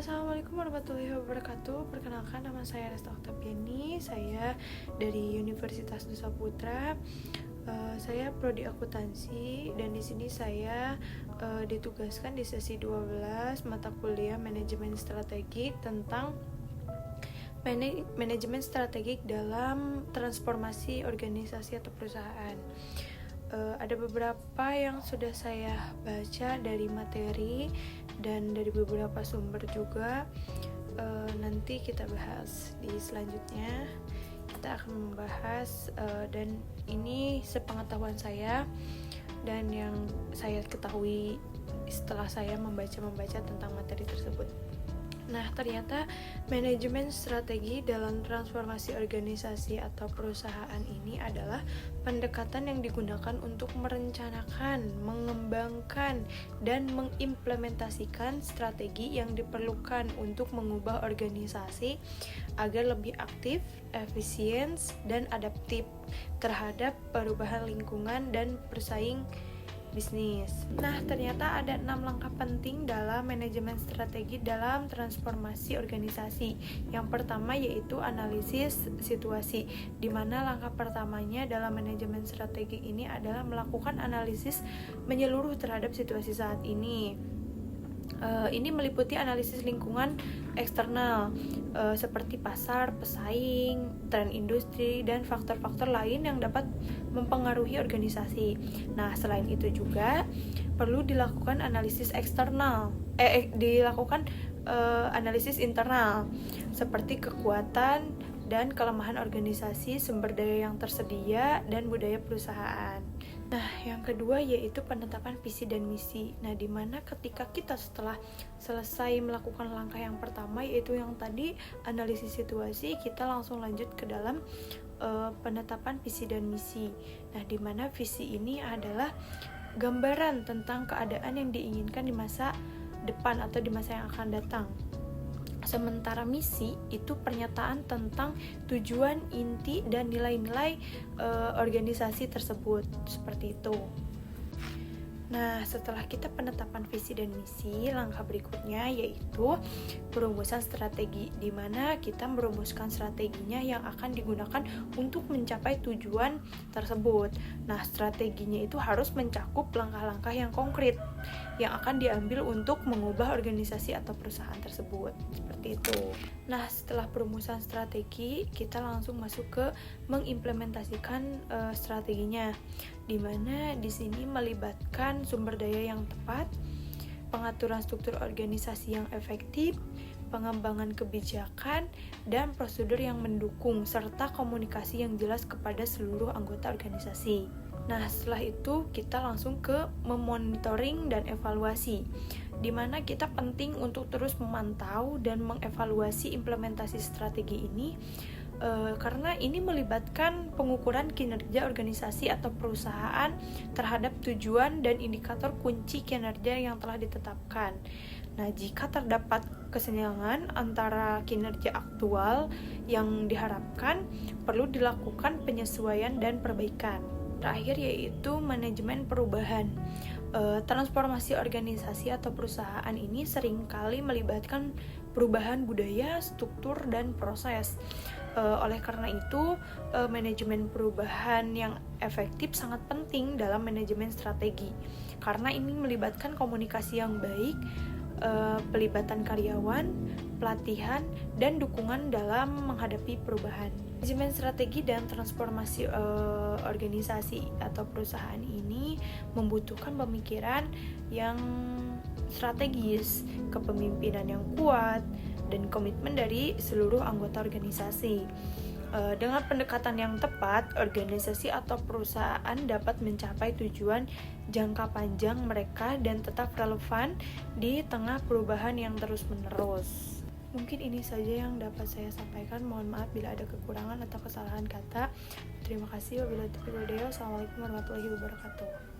Assalamualaikum warahmatullahi wabarakatuh. Perkenalkan, nama saya Resta Oktaviani. Saya dari Universitas Nusa Putra. Saya prodi akuntansi dan di sini saya ditugaskan di sesi 12 mata kuliah manajemen strategik tentang manajemen strategik dalam transformasi organisasi atau perusahaan. Ada beberapa yang sudah saya baca dari materi dan dari beberapa sumber juga. Nanti kita bahas di selanjutnya. Kita akan membahas dan ini sepengetahuan saya dan yang saya ketahui setelah saya membaca tentang materi tersebut. Nah, ternyata manajemen strategi dalam transformasi organisasi atau perusahaan ini adalah pendekatan yang digunakan untuk merencanakan, mengembangkan, dan mengimplementasikan strategi yang diperlukan untuk mengubah organisasi agar lebih aktif, efisien, dan adaptif terhadap perubahan lingkungan dan bersaing bisnis. Nah, ternyata ada 6 langkah penting dalam manajemen strategi dalam transformasi organisasi. Yang pertama yaitu analisis situasi, di mana langkah pertamanya dalam manajemen strategi ini adalah melakukan analisis menyeluruh terhadap situasi saat ini. Ini meliputi analisis lingkungan eksternal seperti pasar, pesaing, tren industri, dan faktor-faktor lain yang dapat mempengaruhi organisasi. Nah, selain itu juga perlu dilakukan analisis eksternal, analisis internal seperti kekuatan dan kelemahan organisasi, sumber daya yang tersedia, dan budaya perusahaan. Nah, yang kedua yaitu penetapan visi dan misi. Nah, di mana ketika kita setelah selesai melakukan langkah yang pertama yaitu yang tadi analisis situasi, kita langsung lanjut ke dalam penetapan visi dan misi. Nah, di mana visi ini adalah gambaran tentang keadaan yang diinginkan di masa depan atau di masa yang akan datang. Sementara misi itu pernyataan tentang tujuan, inti, dan nilai-nilai organisasi tersebut, seperti itu. Nah, setelah kita penetapan visi dan misi, langkah berikutnya yaitu perumusan strategi, di mana kita merumuskan strateginya yang akan digunakan untuk mencapai tujuan tersebut. Nah, strateginya itu harus mencakup langkah-langkah yang konkret yang akan diambil untuk mengubah organisasi atau perusahaan tersebut, seperti itu. Nah, setelah perumusan strategi, kita langsung masuk ke mengimplementasikan strateginya, di mana di sini melibatkan sumber daya yang tepat, pengaturan struktur organisasi yang efektif, pengembangan kebijakan, dan prosedur yang mendukung, serta komunikasi yang jelas kepada seluruh anggota organisasi. Nah, setelah itu kita langsung ke memonitoring dan evaluasi, di mana kita penting untuk terus memantau dan mengevaluasi implementasi strategi ini, karena ini melibatkan pengukuran kinerja organisasi atau perusahaan terhadap tujuan dan indikator kunci kinerja yang telah ditetapkan. Nah, jika terdapat kesenjangan antara kinerja aktual yang diharapkan, perlu dilakukan penyesuaian dan perbaikan. Terakhir yaitu manajemen perubahan. Transformasi organisasi atau perusahaan ini seringkali melibatkan perubahan budaya, struktur, dan proses. Oleh karena itu, manajemen perubahan yang efektif sangat penting dalam manajemen strategi, karena ini melibatkan komunikasi yang baik, pelibatan karyawan, pelatihan, dan dukungan dalam menghadapi perubahan. Manajemen strategi dan transformasi organisasi atau perusahaan ini membutuhkan pemikiran yang strategis, kepemimpinan yang kuat, dan komitmen dari seluruh anggota organisasi. Dengan pendekatan yang tepat, organisasi atau perusahaan dapat mencapai tujuan jangka panjang mereka dan tetap relevan di tengah perubahan yang terus-menerus. Mungkin ini saja yang dapat saya sampaikan. Mohon maaf bila ada kekurangan atau kesalahan kata. Terima kasih. Wabillahi taufiq wal hidayah. Wassalamualaikum warahmatullahi wabarakatuh.